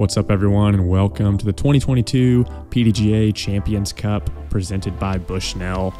What's up, everyone, and welcome to the 2022 PDGA Champions Cup presented by Bushnell.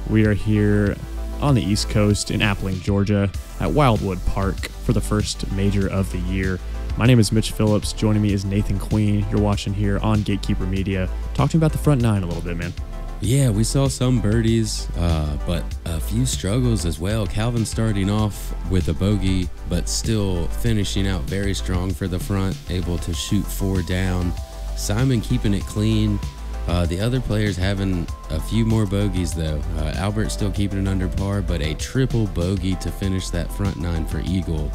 We are here on the East Coast in Appling, Georgia at Wildwood Park for the first major of the year. My name is Mitch Phillips. Joining me is Nathan Queen. You're watching here on Gatekeeper Media. Talk to me about the front nine a little bit, man. Yeah, we saw some birdies, but a few struggles as well. Calvin starting off with a bogey, but still finishing out very strong for the front, able to shoot 4 down. Simon keeping it clean. The other players having a few more bogeys, though. Albert still keeping it under par, but a triple bogey to finish that front nine for Eagle,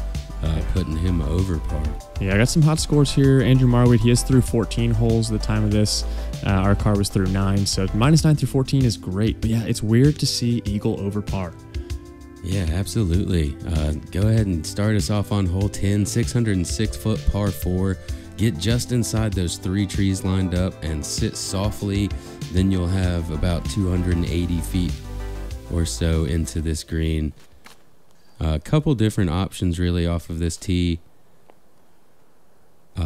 putting him over par. Yeah, I got some hot scores here. Andrew Marwood, he is through 14 holes at the time of this. Our car was through 9, so -9 through 14 is great. But yeah, it's weird to see Eagle over par. Yeah, absolutely. Go ahead and start us off on hole 10, 606-foot par 4. Get just inside those 3 trees lined up and sit softly. Then you'll have about 280 feet or so into this green. A couple different options really off of this tee.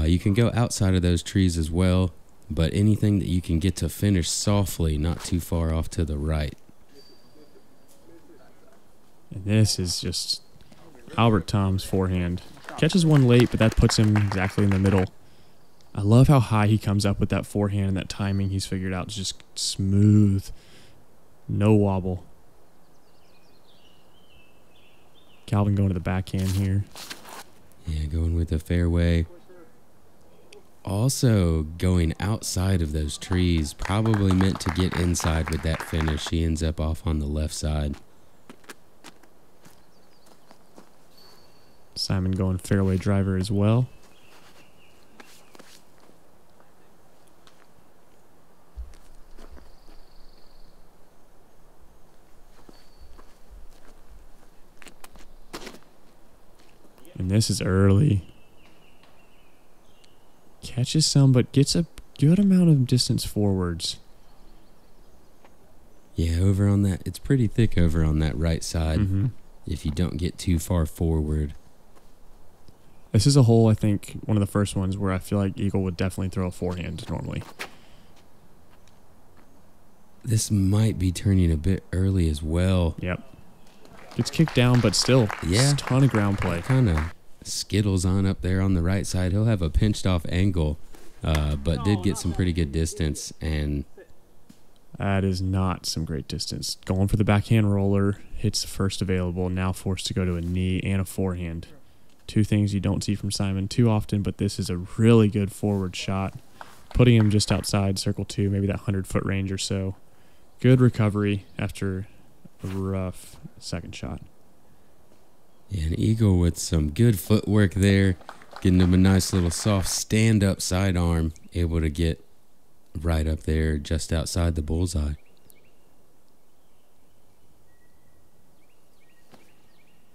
You can go outside of those trees as well, but anything that you can get to finish softly, not too far off to the right. And this is just Albert Tamm's forehand. Catches one late, but that puts him exactly in the middle. I love how high he comes up with that forehand and that timing he's figured out. It's just smooth. No wobble. Calvin going to the backhand here. Yeah, going with the fairway. Also going outside of those trees, probably meant to get inside with that finish. He ends up off on the left side. Simon going fairway driver as well. And this is early. Catches some, but gets a good amount of distance forwards. Yeah, over on that, it's pretty thick over on that right side if you don't get too far forward. This is a hole, I think, one of the first ones where I feel like Eagle would definitely throw a forehand normally. This might be turning a bit early as well. Yep. Gets kicked down, but still, yeah, a ton of ground play. Kind of skittles on up there on the right side. He'll have a pinched off angle, but did get some pretty good distance. And that is not some great distance. Going for the backhand roller, hits the first available, now forced to go to a knee and a forehand. 2 things you don't see from Simon too often, but this is a really good forward shot, putting him just outside circle 2, maybe that 100-foot range or so. Good recovery after a rough second shot. Yeah, an Eagle with some good footwork there, getting him a nice little soft stand-up sidearm, able to get right up there just outside the bullseye.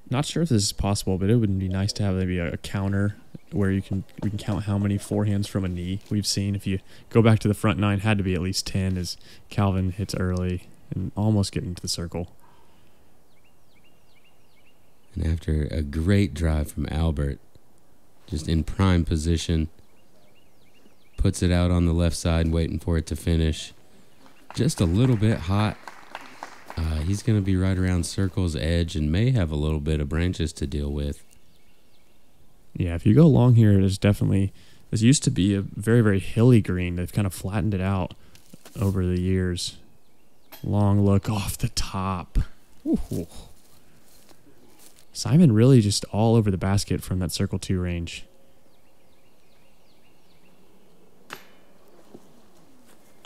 Not sure if this is possible, but it would be nice to have maybe a counter where we can count how many forehands from a knee we've seen. If you go back to the front nine, had to be at least 10 as Calvin hits early and almost getting to the circle. And after a great drive from Albert, just in prime position, puts it out on the left side, waiting for it to finish. Just a little bit hot. He's going to be right around circle's edge and may have a little bit of branches to deal with. Yeah, if you go long here, there's definitely, this used to be a very, very hilly green. They've kind of flattened it out over the years. Long look off the top. Ooh. Simon really just all over the basket from that circle 2 range.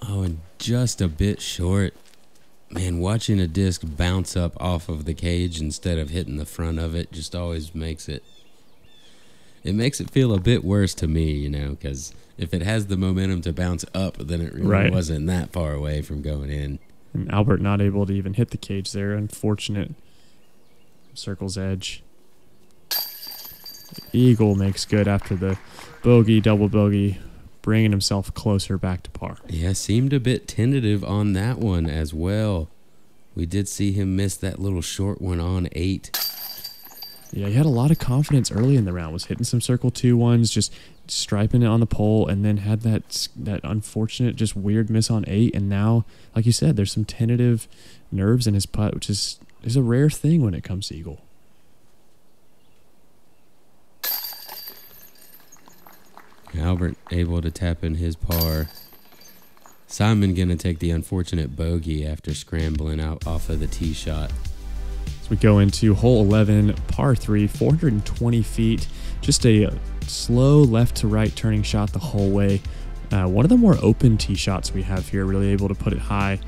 Oh, and just a bit short. Man, watching a disc bounce up off of the cage instead of hitting the front of it just always makes it feel a bit worse to me, you know, because if it has the momentum to bounce up, then it really wasn't that far away from going in. And Albert not able to even hit the cage there. Unfortunate. Circle's edge. Eagle makes good after the bogey, double bogey, bringing himself closer back to par. Yeah, seemed a bit tentative on that one as well. We did see him miss that little short one on 8. Yeah, he had a lot of confidence early in the round. Was hitting some circle 2-1s, just striping it on the pole, and then had that unfortunate, just weird miss on 8. And now, like you said, there's some tentative nerves in his putt, which is a rare thing when it comes to eagle. Albert able to tap in his par. Simon going to take the unfortunate bogey after scrambling out off of the tee shot. So we go into hole 11, par 3, 420 feet. Just a slow left to right turning shot the whole way. One of the more open tee shots we have here, really able to put it high.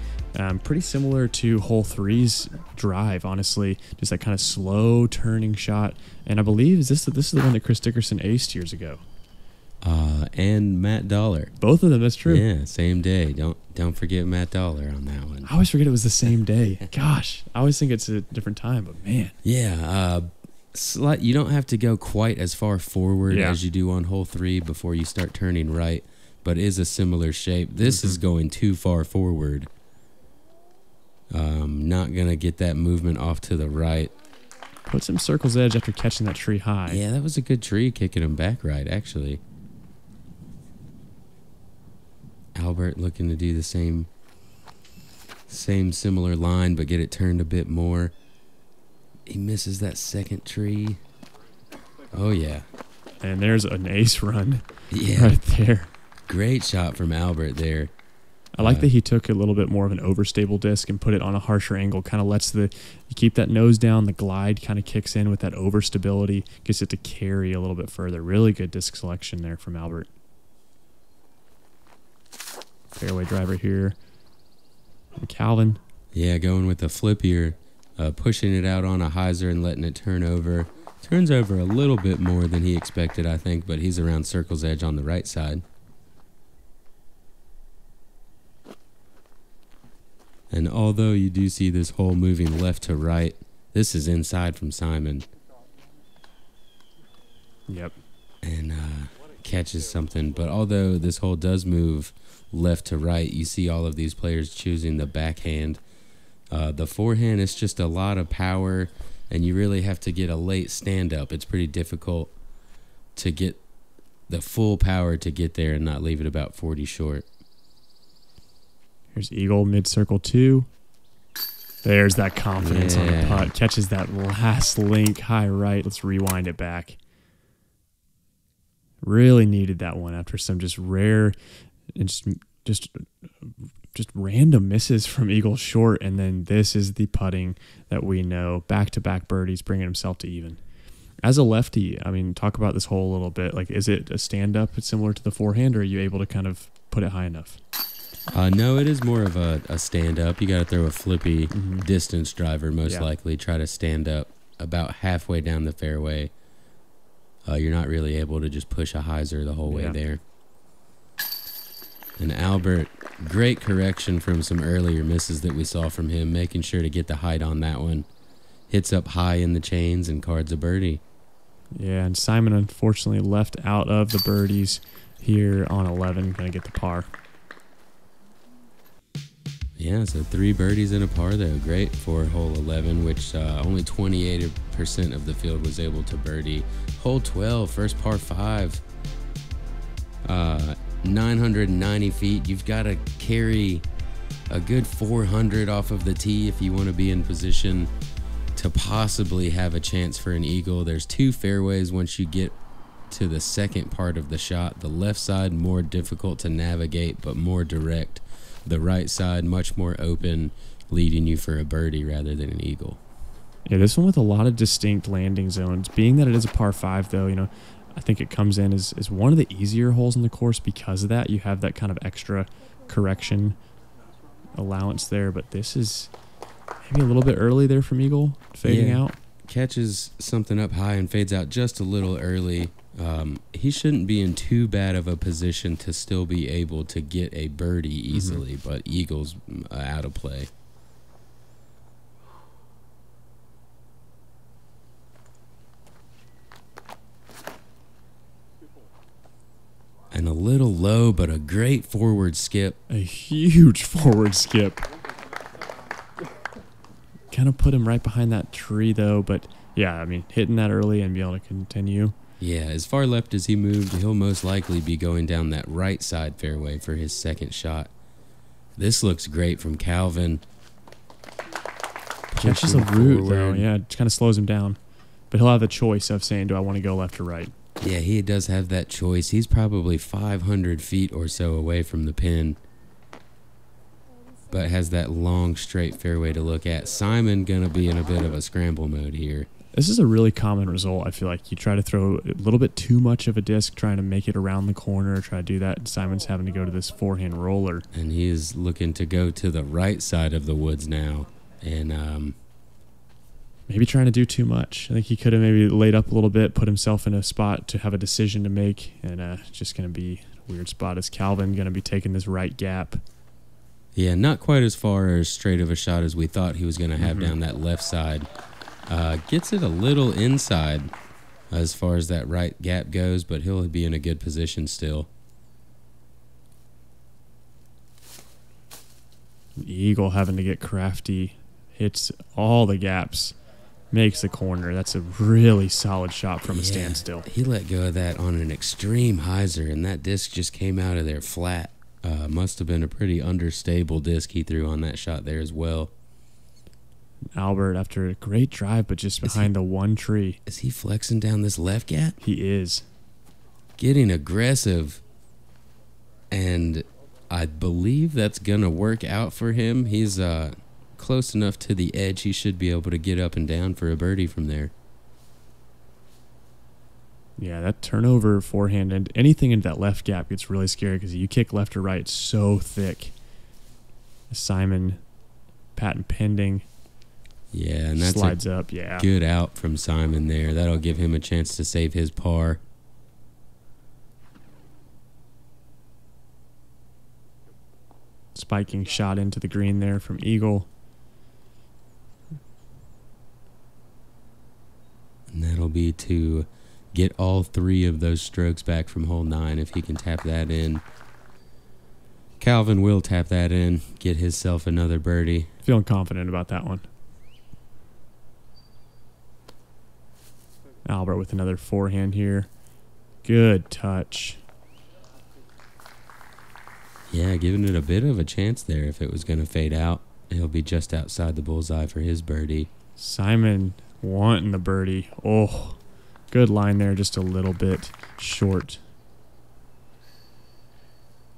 Pretty similar to hole 3's drive, honestly. Just that kind of slow turning shot. And I believe this is the one that Chris Dickerson aced years ago. And Matt Dollar. Both of them, that's true. Yeah, same day. Don't forget Matt Dollar on that one. I always forget it was the same day. Gosh, I always think it's a different time, but man. Yeah, you don't have to go quite as far forward as you do on hole 3 before you start turning right, but it is a similar shape. This is going too far forward. Not going to get that movement off to the right. Put some circle's edge after catching that tree high. Yeah, that was a good tree kicking him back right, actually. Albert looking to do the same similar line, but get it turned a bit more. He misses that second tree. Oh, yeah. And there's an ace run right there. Great shot from Albert there. I like that he took a little bit more of an overstable disc and put it on a harsher angle. Kind of lets you keep that nose down. The glide kind of kicks in with that overstability. Gets it to carry a little bit further. Really good disc selection there from Albert. Fairway driver here. And Calvin. Yeah, going with the flip here. Pushing it out on a hyzer and letting it turn over. Turns over a little bit more than he expected, I think, but he's around circle's edge on the right side. And although you do see this hole moving left to right, this is inside from Simon. Yep. And catches something. But although this hole does move left to right, you see all of these players choosing the backhand. The forehand is just a lot of power, and you really have to get a late stand-up. It's pretty difficult to get the full power to get there and not leave it about 40 short. Here's Eagle, mid-circle 2. There's that confidence on the putt. Catches that last link high right. Let's rewind it back. Really needed that one after some just rare and just random misses from Eagle short. And then this is the putting that we know. Back-to-back birdies, bringing himself to even. As a lefty, I mean, talk about this hole a little bit. Like, is it a stand-up similar to the forehand, or are you able to kind of put it high enough? No, it is more of a stand-up. You got to throw a flippy distance driver, most likely. Try to stand up about halfway down the fairway. You're not really able to just push a hyzer the whole way there. And Albert, great correction from some earlier misses that we saw from him, making sure to get the height on that one. Hits up high in the chains and cards a birdie. Yeah, and Simon unfortunately left out of the birdies here on 11. Going to get the par. Yeah, so 3 birdies and a par, though. Great for hole 11, which only 28% of the field was able to birdie. Hole 12, first par 5. 990 feet. You've got to carry a good 400 off of the tee if you want to be in position to possibly have a chance for an eagle. There's 2 fairways once you get to the second part of the shot. The left side, more difficult to navigate, but more direct. The right side, much more open, leading you for a birdie rather than an eagle. Yeah, this one with a lot of distinct landing zones. Being that it is a par 5, though, I think it comes in as one of the easier holes in the course because of that. You have that kind of extra correction allowance there, but this is maybe a little bit early there from Eagle, fading out. Catches something up high and fades out just a little early. He shouldn't be in too bad of a position to still be able to get a birdie easily, but Eagle's out of play. And a little low, but a great forward skip. A huge forward skip. Kind of put him right behind that tree, though, but Yeah, I mean, hitting that early and be able to continue. Yeah, as far left as he moved, he'll most likely be going down that right side fairway for his second shot. This looks great from Calvin. Catches the root, though. Yeah, it kind of slows him down. But he'll have the choice of saying, do I want to go left or right? Yeah, he does have that choice. He's probably 500 feet or so away from the pin, but has that long, straight fairway to look at. Simon going to be in a bit of a scramble mode here. This is a really common result. I feel like you try to throw a little bit too much of a disc, trying to make it around the corner, try to do that. And Simon's having to go to this forehand roller. And he is looking to go to the right side of the woods now. And maybe trying to do too much. I think he could have maybe laid up a little bit, put himself in a spot to have a decision to make, and just going to be a weird spot as Calvin going to be taking this right gap. Yeah, not quite as far or straight of a shot as we thought he was going to have down that left side. Gets it a little inside as far as that right gap goes, but he'll be in a good position still. Eagle having to get crafty. Hits all the gaps. Makes the corner. That's a really solid shot from a standstill. He let go of that on an extreme hyzer, and that disc just came out of there flat. Must have been a pretty understable disc he threw on that shot there as well. Albert, after a great drive, but just behind the one tree. Is he flexing down this left gap? He is. Getting aggressive. And I believe that's going to work out for him. He's close enough to the edge, he should be able to get up and down for a birdie from there. Yeah, that turnover forehand and anything into that left gap gets really scary because you kick left or right, it's so thick. Simon, patent pending. Yeah, and that's slides up. Yeah, good out from Simon there. That'll give him a chance to save his par. Spiking shot into the green there from Eagle. And that'll be to get all three of those strokes back from hole 9 if he can tap that in. Calvin will tap that in, get himself another birdie. Feeling confident about that one. Albert with another forehand here. Good touch. Yeah, giving it a bit of a chance there if it was going to fade out. He'll be just outside the bullseye for his birdie. Simon wanting the birdie. Oh, good line there, just a little bit short.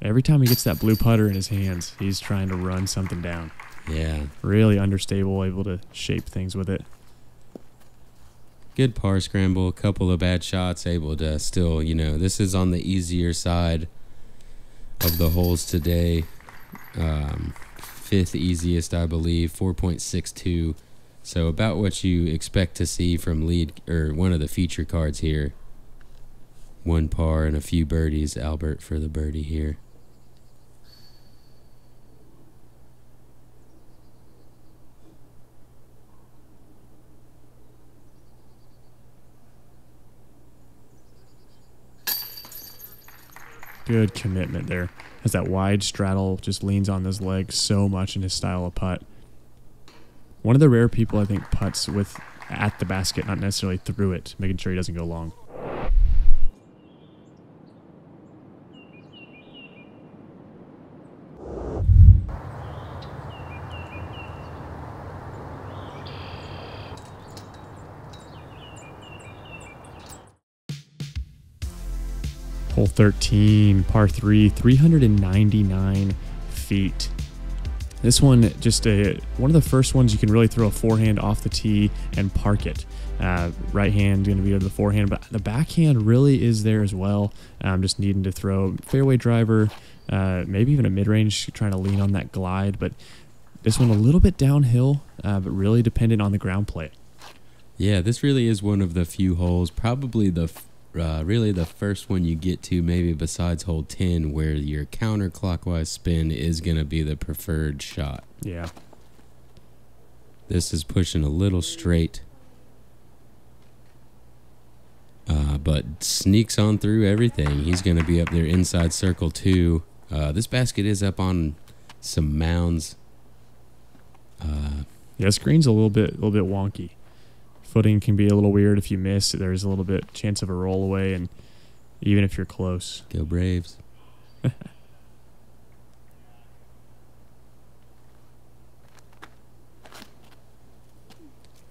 Every time he gets that blue putter in his hands, he's trying to run something down. Yeah. Really understable, able to shape things with it. Good par scramble, a couple of bad shots, able to still, this is on the easier side of the holes today. 5th easiest, I believe, 4.62. So about what you expect to see from one of the feature cards here. 1 par and a few birdies. Albert for the birdie here. Good commitment there. Has that wide straddle, just leans on his legs so much in his style of putt. One of the rare people I think putts with at the basket, not necessarily through it, making sure he doesn't go long. Hole 13, par 3, 399 feet. This one, just one of the first ones you can really throw a forehand off the tee and park it. Right hand going to be to the forehand, but the backhand really is there as well. Just needing to throw fairway driver, maybe even a mid-range, trying to lean on that glide. But this one a little bit downhill, but really dependent on the ground play. Yeah, this really is one of the few holes, probably really the first one you get to, maybe besides hole 10, where your counterclockwise spin is going to be the preferred shot. Yeah. This is pushing a little straight, but sneaks on through everything. He's going to be up there inside circle 2. This basket is up on some mounds. Yeah, screen's a little bit wonky. Footing can be a little weird if you miss. There's a little bit chance of a roll away, and even if you're close. Go Braves.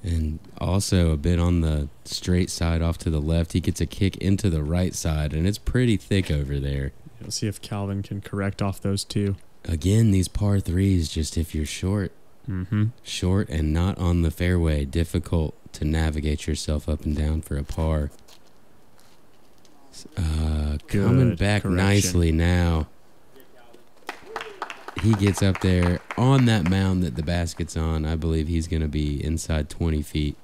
And also a bit on the straight side off to the left. He gets a kick into the right side, and it's pretty thick over there. Let's see if Calvin can correct off those two. Again, these par threes, just if you're short, short and not on the fairway, difficult to navigate yourself up and down for a par. Coming back nicely now. He gets up there on that mound that the basket's on. I believe he's going to be inside 20 feet.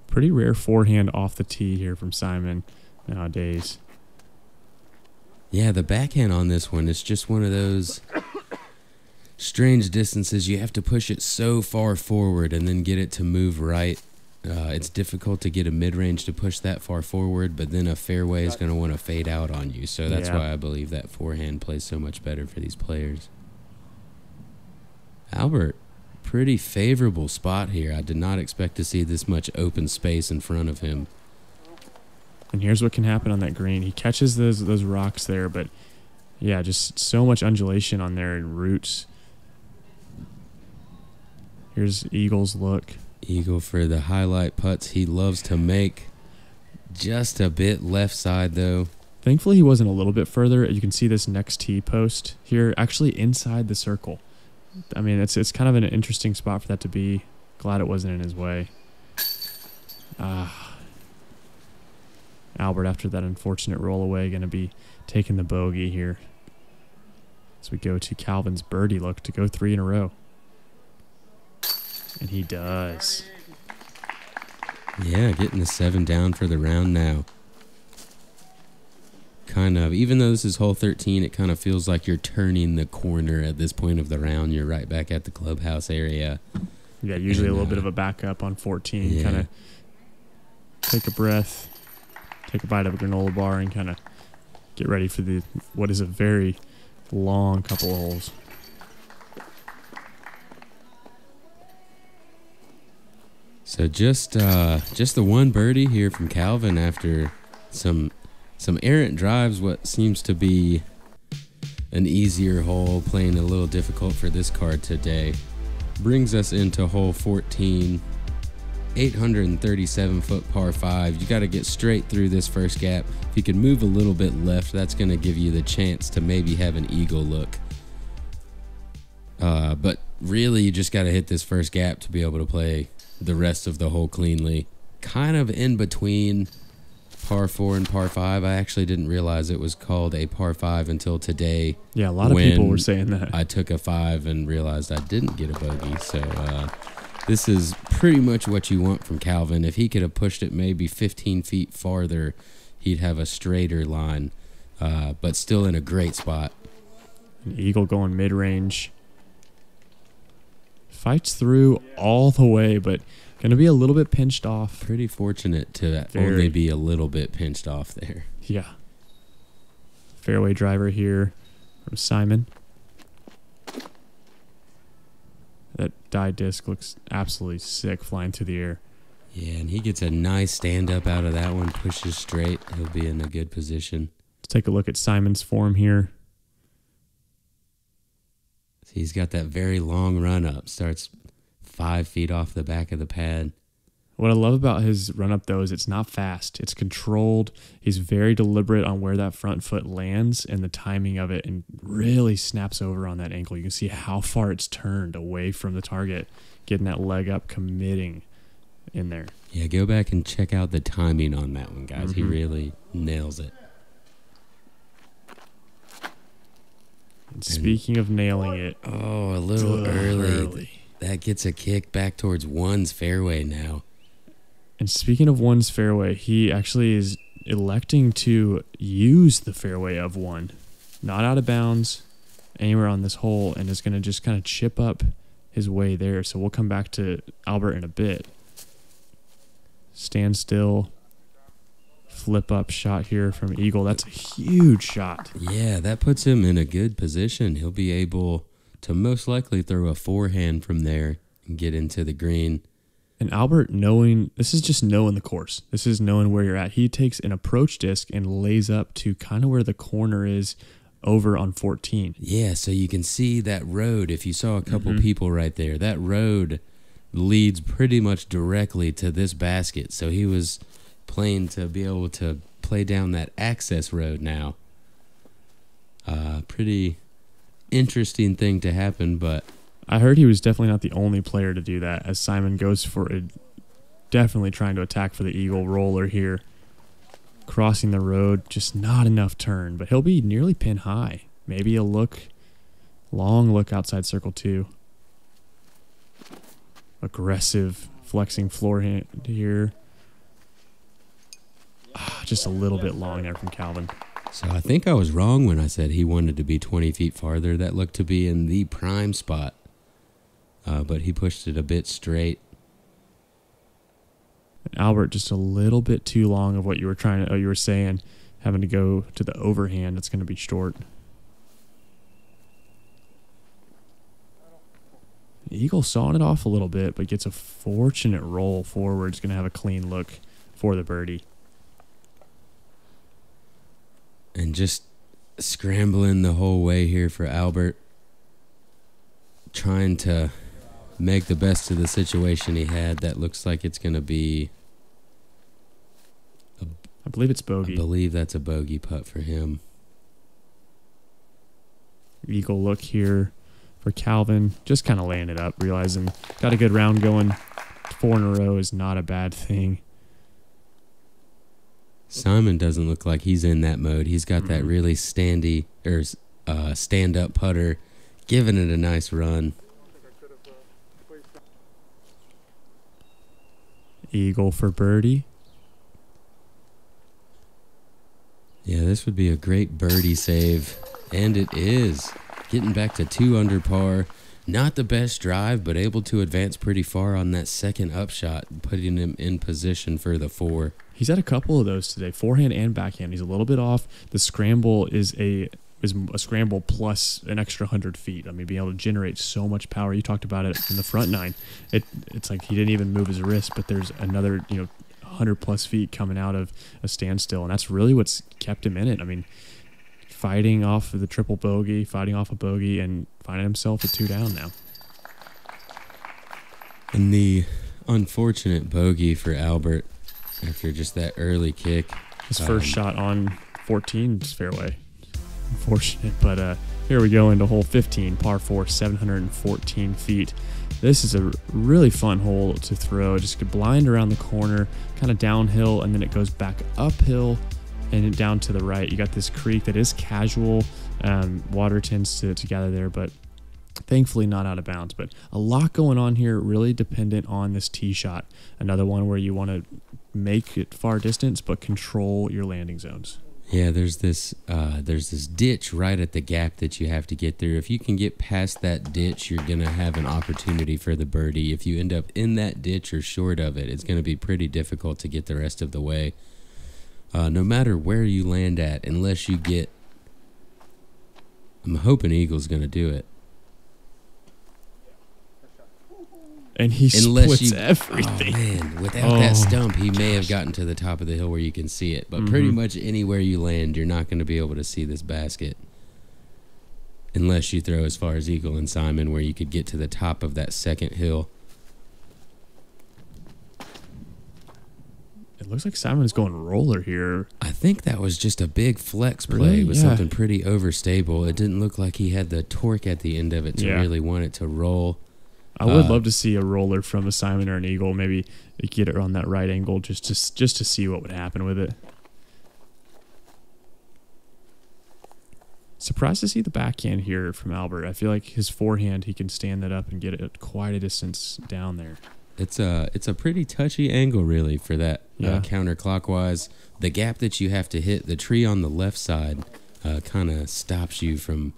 Pretty rare forehand off the tee here from Simon nowadays. Yeah, the backhand on this one is just one of those strange distances. You have to push it so far forward and then get it to move right. It's difficult to get a mid-range to push that far forward, but then a fairway is going to want to fade out on you. So that's why I believe that forehand plays so much better for these players. Albert, pretty favorable spot here. I did not expect to see this much open space in front of him. And here's what can happen on that green. He catches those rocks there, but yeah, just so much undulation on there and roots. Here's Eagle's look. Eagle for the highlight putts he loves to make. Just a bit left side, though. Thankfully, he wasn't a little bit further. You can see this next tee post here, actually inside the circle. I mean, it's kind of an interesting spot for that to be. Glad it wasn't in his way. Albert, after that unfortunate roll away, going to be taking the bogey here. As we go to Calvin's birdie look to go 3 in a row. And he does. Yeah, getting the 7 down for the round now. Kind of, even though this is hole 13, it kind of feels like you're turning the corner at this point of the round. You're right back at the clubhouse area. Yeah, usually a little bit of a backup on 14. Yeah. Kind of take a breath, take a bite of a granola bar, and kind of get ready for what is a very long couple of holes. So just the one birdie here from Calvin after some errant drives, what seems to be an easier hole, playing a little difficult for this card today. Brings us into hole 14, 837-foot par 5. You got to get straight through this first gap. If you can move a little bit left, that's going to give you the chance to maybe have an eagle look. But really, you just got to hit this first gap to be able to play the rest of the hole cleanly. Kind of in between par 4 and par 5. I actually didn't realize it was called a par 5 until today. Yeah, a lot of people were saying that. I took a 5 and realized I didn't get a bogey. So this is pretty much what you want from Calvin. If he could have pushed it maybe 15 feet farther, he'd have a straighter line, but still in a great spot. An eagle going mid-range. Fights through all the way, but going to be a little bit pinched off. Pretty fortunate to only be a little bit pinched off there. Yeah. Fairway driver here from Simon. That die disc looks absolutely sick flying through the air. Yeah, and he gets a nice stand-up out of that one, pushes straight. He'll be in a good position. Let's take a look at Simon's form here. He's got that very long run-up. Starts 5 feet off the back of the pad. What I love about his run-up, though, is it's not fast. It's controlled. He's very deliberate on where that front foot lands and the timing of it, and really snaps over on that ankle. You can see how far it's turned away from the target, getting that leg up, committing in there. Yeah, go back and check out the timing on that one, guys. He really nails it. And speaking of nailing it. Oh, a little early. That gets a kick back towards one's fairway now. And speaking of one's fairway, he actually is electing to use the fairway of one. Not out of bounds anywhere on this hole, and is going to just kind of chip up his way there. So we'll come back to Albert in a bit. Stand still. Flip up shot here from Eagle. That's a huge shot. Yeah, that puts him in a good position. He'll be able to most likely throw a forehand from there and get into the green. And Albert, this is just knowing the course. This is knowing where you're at. He takes an approach disc and lays up to kind of where the corner is over on 14. Yeah, so you can see that road. If you saw a couple people right there, that road leads pretty much directly to this basket. So he was playing to be able to play down that access road now. Pretty interesting thing to happen, but I heard he was definitely not the only player to do that, as Simon goes for definitely trying to attack for the eagle roller here. Crossing the road, just not enough turn, but he'll be nearly pin high. Maybe a long look outside circle 2. Aggressive flexing forehand here. Just a little bit long there from Calvin. So I think I was wrong when I said he wanted to be 20 feet farther. That looked to be in the prime spot, but he pushed it a bit straight. And Albert, just a little bit too long of what you were saying, having to go to the overhand. It's going to be short. Eagle sawing it off a little bit, but gets a fortunate roll forward. It's going to have a clean look for the birdie. And just scrambling the whole way here for Albert. Trying to make the best of the situation he had. That looks like it's going to be... I believe it's bogey. I believe that's a bogey putt for him. Eagle look here for Calvin. Just kind of laying it up, realizing got a good round going. 4 in a row is not a bad thing. Simon doesn't look like he's in that mode. He's got that really stand-up putter, giving it a nice run. Eagle for birdie. Yeah, this would be a great birdie save, and it is. Getting back to 2 under par. Not the best drive, but able to advance pretty far on that second upshot, putting him in position for the 4. He's had a couple of those today, forehand and backhand. He's a little bit off. The scramble is a scramble plus an extra 100 feet. I mean, being able to generate so much power. You talked about it in the front 9. It's like he didn't even move his wrist, but there's another 100 plus feet coming out of a standstill, and that's really what's kept him in it. I mean, fighting off of the triple bogey, fighting off a bogey, and finding himself at 2 down now. And the unfortunate bogey for Albert after just that early kick. His first shot on 14's fairway. Unfortunate, but here we go into hole 15, par 4, 714 feet. This is a really fun hole to throw. Just get blind around the corner, kind of downhill, and then it goes back uphill and down to the right. You got this creek that is casual. Water tends to gather there, but thankfully not out of bounds. But a lot going on here, really dependent on this tee shot. Another one where you want to make it far distance, but control your landing zones. Yeah, there's this ditch right at the gap that you have to get through. If you can get past that ditch, you're going to have an opportunity for the birdie. If you end up in that ditch or short of it, it's going to be pretty difficult to get the rest of the way. No matter where you land at, unless you get... I'm hoping Eagle's going to do it. And he splits everything. Oh, man. Without that stump, he may have gotten to the top of the hill where you can see it. But pretty much anywhere you land, you're not going to be able to see this basket. Unless you throw as far as Eagle and Simon, where you could get to the top of that second hill. It looks like Simon is going roller here. I think that was just a big flex play. Really? With Yeah. something pretty overstable. It didn't look like he had the torque at the end of it to really want it to roll. I would love to see a roller from a Simon or an Eagle. Maybe get it on that right angle just to see what would happen with it. Surprised to see the backhand here from Albert. I feel like his forehand, he can stand that up and get it at quite a distance down there. It's a pretty touchy angle, really, for that counterclockwise. The gap that you have to hit, the tree on the left side, kind of stops you from...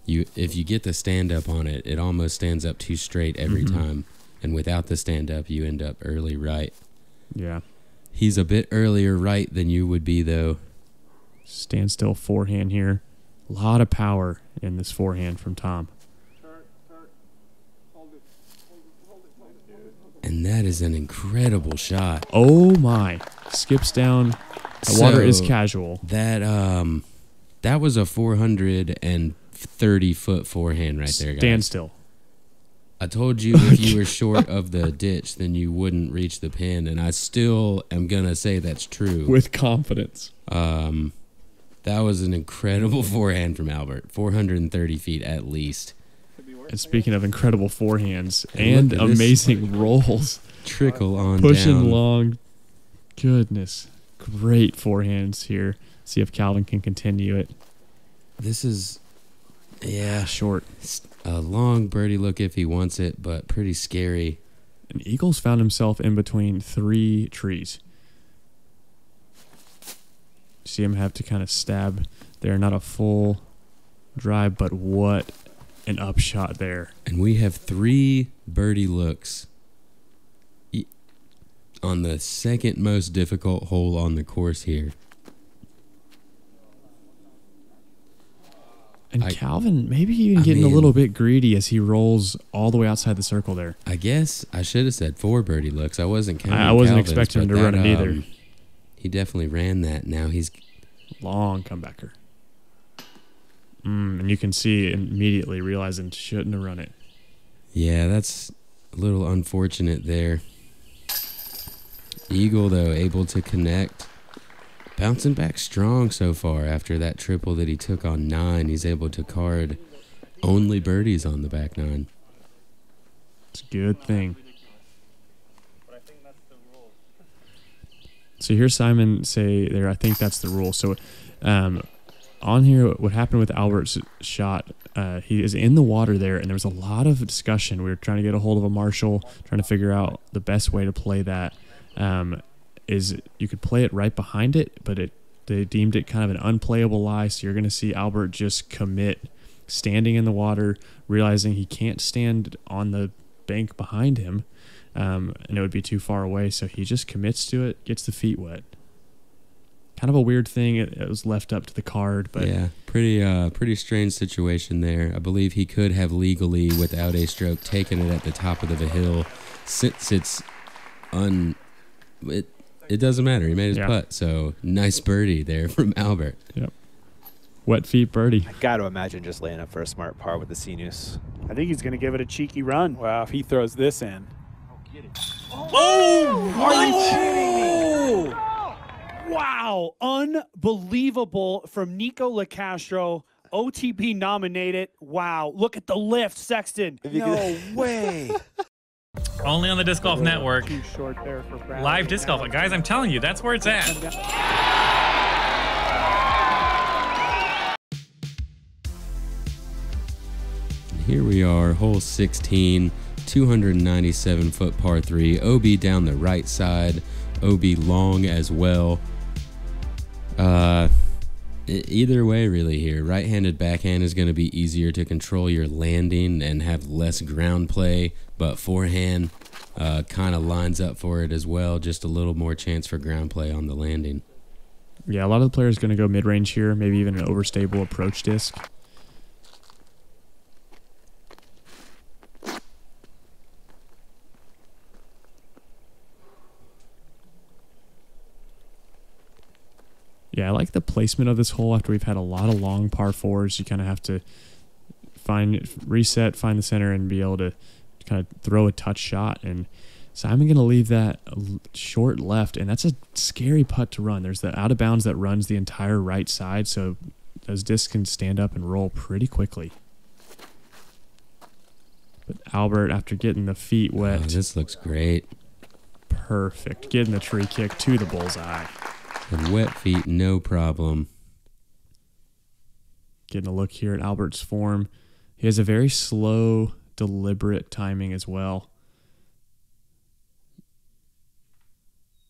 If you get the stand-up on it, it almost stands up too straight every time. And without the stand-up, you end up early right. Yeah. He's a bit earlier right than you would be, though. Standstill forehand here. A lot of power in this forehand from Tamm. And that is an incredible shot. Oh my. Skips down. The water is casual. That was a 430-foot forehand right there, guys. Stand still. I told you if you were short of the ditch, then you wouldn't reach the pin, and I still am going to say that's true. With confidence. That was an incredible forehand from Albert. 430 feet at least. And speaking of incredible forehands and amazing rolls. Trickle on pushing down. long. Goodness. Great forehands here. See if Calvin can continue it. This is, yeah, short. A long birdie look if he wants it, but pretty scary. And Eagles found himself in between 3 trees. See him have to kind of stab there. Not a full drive, but what an upshot there. And we have 3 birdie looks on the second most difficult hole on the course here. And Calvin maybe even getting a little bit greedy as he rolls all the way outside the circle there. I guess I should have said 4 birdie looks. I wasn't counting. I wasn't Calvin's, expecting him to run it either. He definitely ran that. Now he's long comebacker. And you can see immediately realizing shouldn't have run it. Yeah, that's a little unfortunate there. Eagle, though, able to connect. Bouncing back strong so far after that triple that he took on 9. He's able to card only birdies on the back 9. It's a good thing. So here's Simon say there, I think that's the rule. So on here, what happened with Albert's shot, he is in the water there, and there was a lot of discussion. We were trying to get a hold of a marshal, trying to figure out the best way to play that. Is you could play it right behind it, but they deemed it kind of an unplayable lie, so you're going to see Albert just commit standing in the water, realizing he can't stand on the bank behind him, and it would be too far away, so he just commits to it, gets the feet wet. Kind of a weird thing. It was left up to the card, but yeah, pretty strange situation there. I believe he could have legally, without a stroke, taken it at the top of the hill. Since it's it doesn't matter. He made his putt, so nice birdie there from Albert. Yep. Wet feet birdie. I got to imagine just laying up for a smart par with the Sinus. I think he's going to give it a cheeky run. Wow, if he throws this in. Oh! Are you kidding me? Wow. Unbelievable from Nico LaCastro. OTP nominated. Wow. Look at the lift, Sexton. No way. Only on the Disc Golf Network. Too short there for Bradley. Live Disc Golf. Guys, I'm telling you, that's where it's at. Here we are, hole 16, 297-foot par 3. OB down the right side, OB long as well. Either way, really, here. Right-handed backhand is going to be easier to control your landing and have less ground play, but forehand kind of lines up for it as well. Just a little more chance for ground play on the landing. Yeah, a lot of the players going to go mid-range here, maybe even an overstable approach disc. Yeah, I like the placement of this hole after we've had a lot of long par 4s. You kind of have to reset, find the center, and be able to kind of throw a touch shot. And so I'm going to leave that short left, and that's a scary putt to run. There's the out of bounds that runs the entire right side, so those discs can stand up and roll pretty quickly. But Albert, after getting the feet wet. Oh, this looks great. Perfect. Getting the tree kick to the bullseye. And wet feet, no problem. Getting a look here at Albert's form. He has a very slow, deliberate timing as well.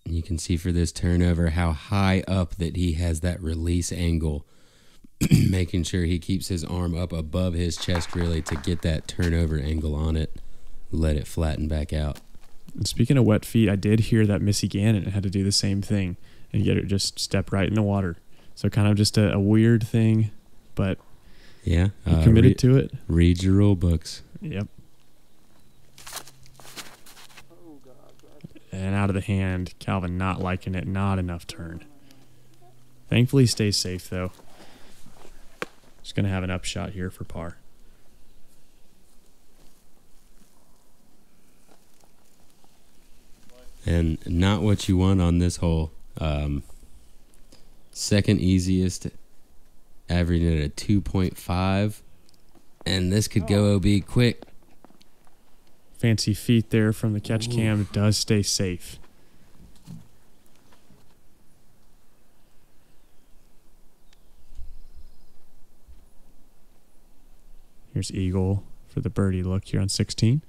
You can see for this turnover how high up that he has that release angle. Making sure he keeps his arm up above his chest really to get that turnover angle on it. Let it flatten back out. And speaking of wet feet, I did hear that Missy Gannon had to do the same thing and get it just step right in the water. So kind of just a weird thing, but yeah, he committed to it. Read your rule books. Yep. And out of the hand, Calvin not liking it, not enough turn. Thankfully, he stays safe, though. Just going to have an upshot here for par. And not what you want on this hole. Second easiest, averaging at a 2.5. And this could go OB quick. Fancy feet there from the catch cam. Does stay safe. Here's Eagle for the birdie look here on 16.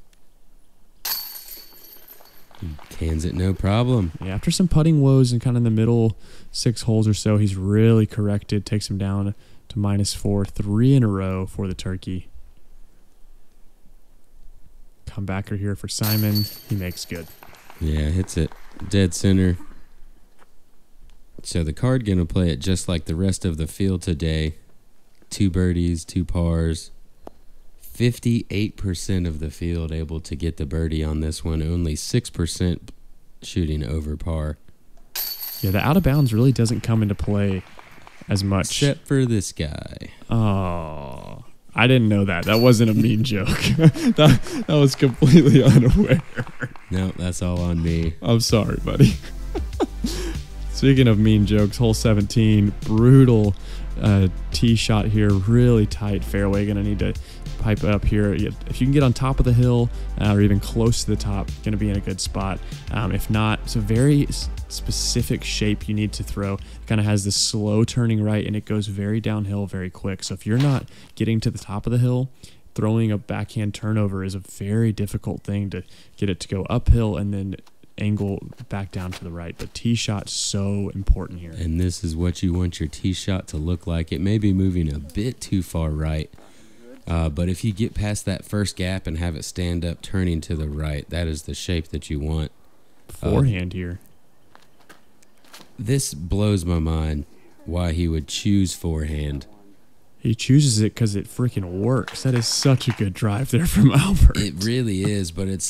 Cans it no problem. Yeah, after some putting woes and kind of in the middle 6 holes or so, he's really corrected. Takes him down to -4, 3 in a row for the turkey. Comebacker here for Simon. He makes good. Yeah, hits it dead center. So the card going to play it just like the rest of the field today. 2 birdies, 2 pars. 58% of the field able to get the birdie on this one. Only 6% shooting over par. Yeah, the out of bounds really doesn't come into play as much. Except for this guy. Oh, I didn't know that. That wasn't a mean joke. that was completely unaware. No, that's all on me. I'm sorry, buddy. Speaking of mean jokes, hole 17, brutal tee shot here. Really tight fairway. Going to need to pipe it up here. If you can get on top of the hill or even close to the top, going to be in a good spot. If not, it's a very specific shape you need to throw. It kind of has this slow turning right, and it goes very downhill very quick. So if you're not getting to the top of the hill, throwing a backhand turnover is a very difficult thing to get it to go uphill and then angle back down to the right. But tee shot's so important here. And this is what you want your tee shot to look like. It may be moving a bit too far right, but if you get past that first gap and have it stand up turning to the right, that is the shape that you want. Forehand here. This blows my mind why he would choose forehand. He chooses it because it freaking works. That is such a good drive there from Albert. It really is, but it's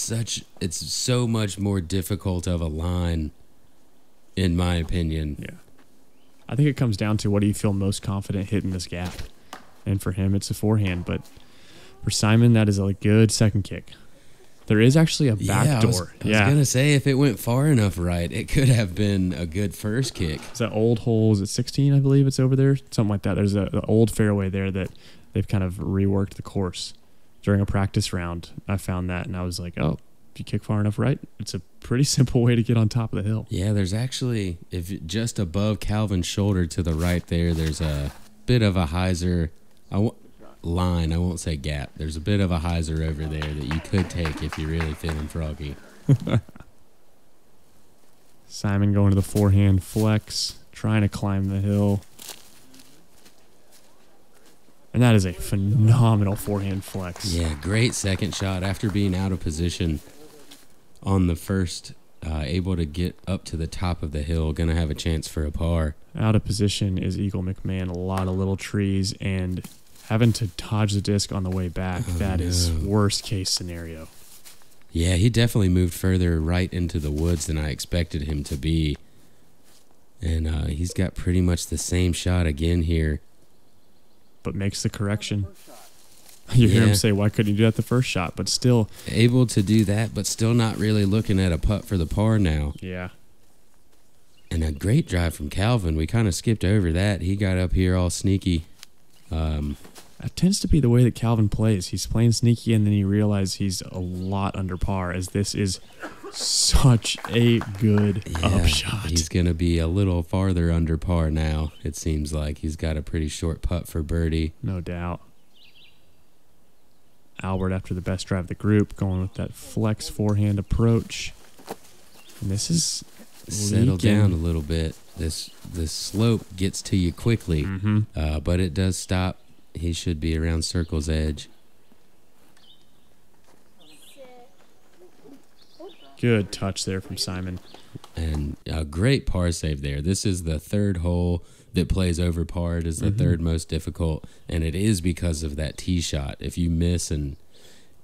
so much more difficult of a line, in my opinion. Yeah. I think it comes down to what do you feel most confident hitting this gap. And for him, it's a forehand. But for Simon, that is a good second kick. There is actually a back door. I was going to say, if it went far enough right, it could have been a good first kick. It's that old hole. Is it 16, I believe it's over there? Something like that. There's an old fairway there that they've kind of reworked the course. During a practice round, I found that, and I was like, oh, if you kick far enough right, it's a pretty simple way to get on top of the hill. Yeah, there's actually, just above Calvin's shoulder to the right there, there's a bit of a hyzer line. I won't say gap. There's a bit of a hyzer over there that you could take if you're really feeling froggy. Simon going to the forehand flex, trying to climb the hill. And that is a phenomenal forehand flex. Yeah, great second shot after being out of position on the first, able to get up to the top of the hill, going to have a chance for a par. Out of position is Eagle McMahon. A lot of little trees and having to dodge the disc on the way back. That is worst case scenario. Yeah, he definitely moved further right into the woods than I expected him to be. And he's got pretty much the same shot again here. But makes the correction. You hear him say, why couldn't you do that the first shot? But still. Able to do that, but still not really looking at a putt for the par now. Yeah. And a great drive from Calvin. We kind of skipped over that. He got up here all sneaky. That tends to be the way that Calvin plays. He's playing sneaky, and then you realize he's a lot under par, as this is such a good upshot. He's going to be a little farther under par now, it seems like. He's got a pretty short putt for birdie. No doubt. Albert, after the best drive of the group, going with that flex forehand approach. And this is settle down a little bit. This slope gets to you quickly, but it does stop. He should be around circle's edge. Good touch there from Simon. And a great par save there. This is the third hole that plays over par. It is the third most difficult, and it is because of that tee shot. If you miss and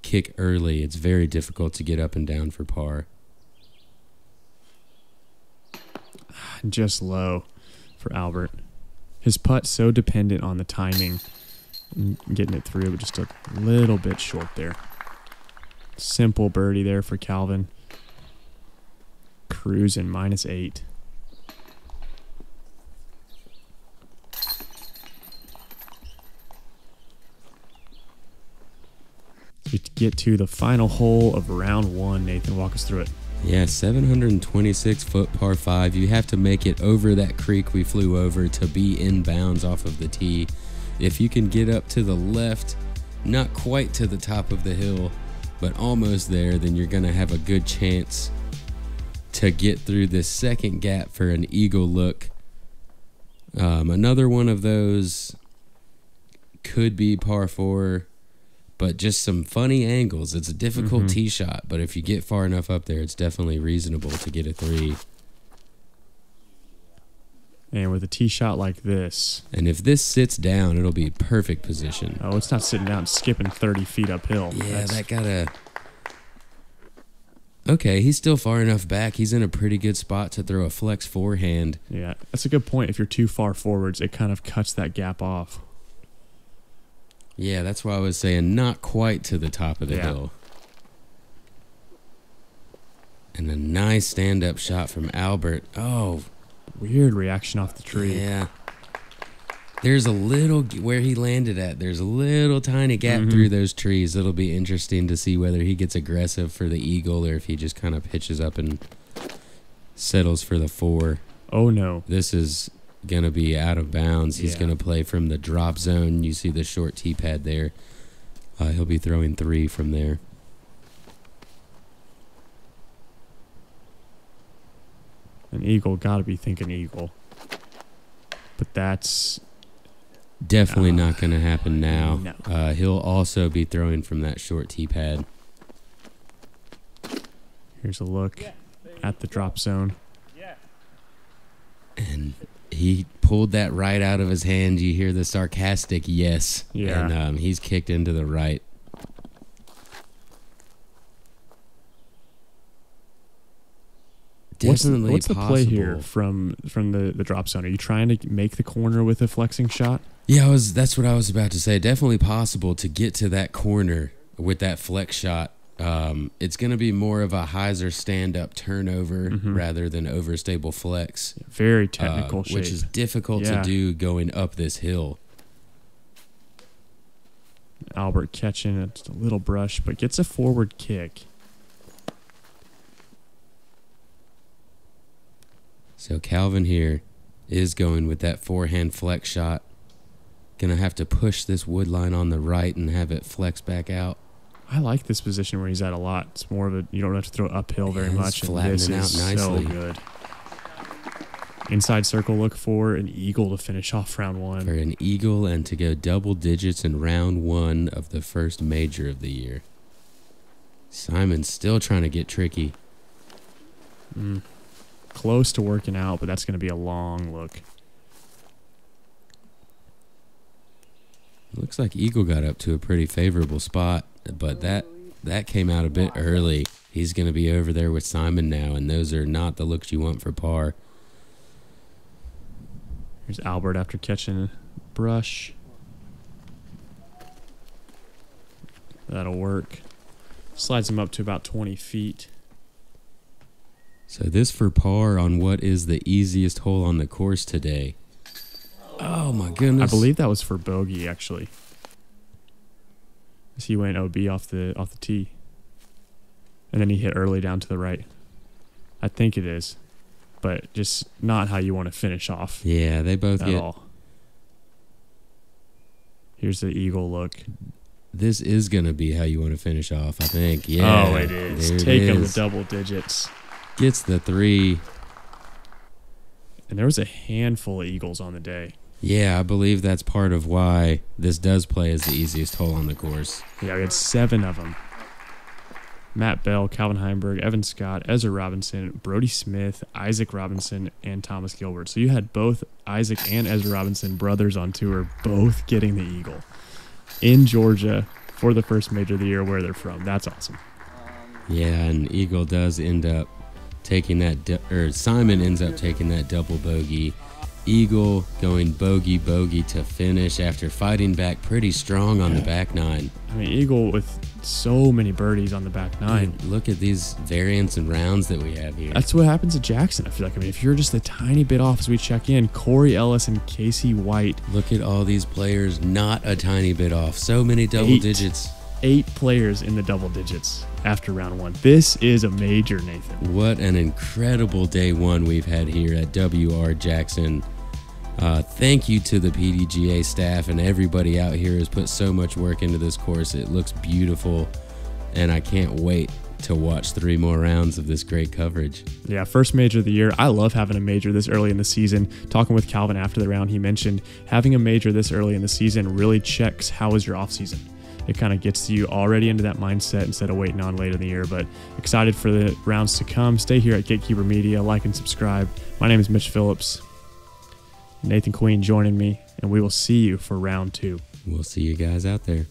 kick early, it's very difficult to get up and down for par. and just low for Albert. His putt so dependent on the timing and getting it through, but just a little bit short there. Simple birdie there for Calvin. Cruising -8. We get to the final hole of round 1. Nathan, walk us through it. Yeah, 726-foot par 5. You have to make it over that creek we flew over to be in bounds off of the tee. If you can get up to the left, not quite to the top of the hill, but almost there, then you're going to have a good chance to get through this second gap for an eagle look. Another one of those could be par 4. But just some funny angles. It's a difficult tee shot, but if you get far enough up there, it's definitely reasonable to get a 3. And with a tee shot like this. And if this sits down, it'll be perfect position. Oh, it's not sitting down, it's skipping 30 feet uphill. Yeah, that gotta... Okay, he's still far enough back. He's in a pretty good spot to throw a flex forehand. Yeah, that's a good point. If you're too far forwards, it kind of cuts that gap off. Yeah, that's why I was saying not quite to the top of the hill. And a nice stand-up shot from Albert. Oh, weird reaction off the tree. Yeah. There's a little, where he landed at, there's a little tiny gap through those trees. It'll be interesting to see whether he gets aggressive for the eagle or if he just kind of pitches up and settles for the 4. Oh, no. This is going to be out of bounds. He's going to play from the drop zone. You see the short tee pad there. He'll be throwing 3 from there. An eagle, got to be thinking eagle. But that's definitely not going to happen now. No. He'll also be throwing from that short tee pad. Here's a look at the drop zone. And he pulled that right out of his hand. You hear the sarcastic yes. Yeah. And he's kicked into the right. Definitely what's the play here possible. from the drop zone? Are you trying to make the corner with a flexing shot? Yeah, that's what I was about to say. Definitely possible to get to that corner with that flex shot. It's going to be more of a hyzer stand-up turnover rather than overstable flex. Very technical shape. Which is difficult to do going up this hill. Albert catching it, just a little brush, but gets a forward kick. So Calvin here is going with that forehand flex shot. Gonna have to push this wood line on the right and have it flex back out. I like this position where he's at a lot. It's more of a, you don't have to throw uphill very much. And this is so good. Inside circle, look for an eagle to finish off round 1. For an eagle and to go double digits in round 1 of the first major of the year. Simon's still trying to get tricky. Close to working out, but that's going to be a long look. Looks like eagle got up to a pretty favorable spot, but that came out a bit early. He's going to be over there with Simon now, and those are not the looks you want for par. Here's Albert after catching a brush. That'll work. Slides him up to about 20 feet. So this for par on what is the easiest hole on the course today. Oh my goodness. I believe that was for bogey, actually. As he went OB off the tee. And then he hit early down to the right. I think it is. But just not how you want to finish off. Yeah, they both at all. Here's the eagle look. This is going to be how you want to finish off, I think. Yeah. Oh, it is. Taking the double digits. Gets the 3. And there was a handful of eagles on the day. Yeah, I believe that's part of why this does play as the easiest hole on the course. Yeah, we had 7 of them. Matt Bell, Calvin Heimburg, Evan Scott, Ezra Robinson, Brody Smith, Isaac Robinson, and Thomas Gilbert. So you had both Isaac and Ezra Robinson, brothers on tour, both getting the eagle in Georgia for the first major of the year where they're from. That's awesome. Yeah, and eagle does end up taking that, Simon ends up taking that double bogey. Eagle going bogey to finish after fighting back pretty strong on the back nine. I mean, Eagle with so many birdies on the back nine. Dude, look at these variants and rounds that we have here. That's what happens at Jackson, I feel like. I mean, if you're just a tiny bit off as we check in, Corey Ellis and Casey White. Look at all these players not a tiny bit off. So many double digits. 8 players in the double digits after round 1. This is a major, Nathan. What an incredible day 1 we've had here at WR Jackson. Thank you to the PDGA staff, and everybody out here has put so much work into this course. It looks beautiful, and I can't wait to watch 3 more rounds of this great coverage. Yeah, first major of the year. I love having a major this early in the season. Talking with Calvin after the round, he mentioned having a major this early in the season really checks how was your off season. It kind of gets you already into that mindset instead of waiting on later in the year. But excited for the rounds to come. Stay here at Gatekeeper Media. Like and subscribe. My name is Mitch Phillips. Nathan Queen joining me, and we will see you for round 2. We'll see you guys out there.